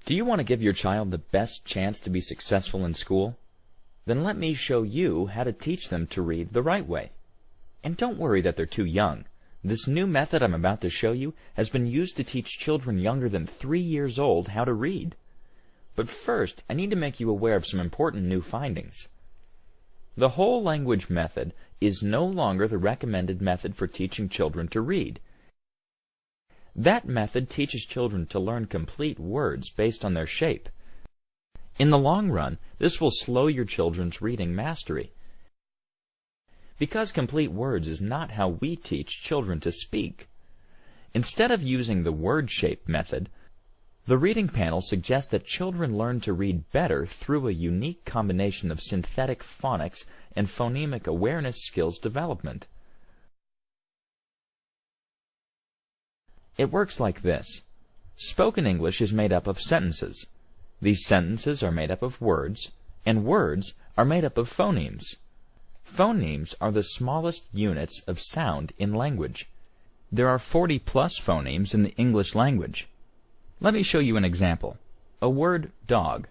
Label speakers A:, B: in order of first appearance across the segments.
A: Do you want to give your child the best chance to be successful in school? Then let me show you how to teach them to read the right way. And don't worry that they're too young. This new method I'm about to show you has been used to teach children younger than 3 years old how to read. But first, I need to make you aware of some important new findings. The whole language method is no longer the recommended method for teaching children to read. That method teaches children to learn complete words based on their shape. In the long run, this will slow your children's reading mastery. Because complete words is not how we teach children to speak. Instead of using the word shape method, the reading panel suggests that children learn to read better through a unique combination of synthetic phonics and phonemic awareness skills development. It works like this. Spoken English is made up of sentences. These sentences are made up of words, and words are made up of phonemes. Phonemes are the smallest units of sound in language. There are 40 plus phonemes in the English language. Let me show you an example. A word dog.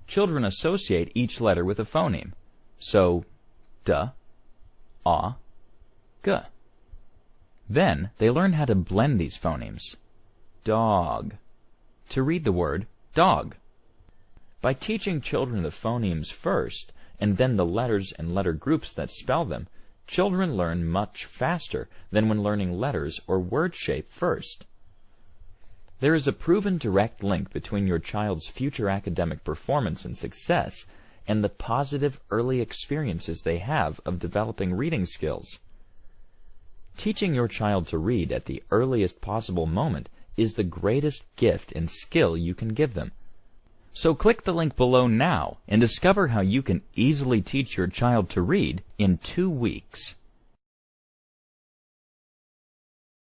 A: Children associate each letter with a phoneme. So, d, a, g. Then they learn how to blend these phonemes. Dog. To read the word dog. By teaching children the phonemes first, and then the letters and letter groups that spell them, children learn much faster than when learning letters or word shape first. There is a proven direct link between your child's future academic performance and success and the positive early experiences they have of developing reading skills. Teaching your child to read at the earliest possible moment is the greatest gift and skill you can give them. So click the link below now and discover how you can easily teach your child to read in 2 weeks.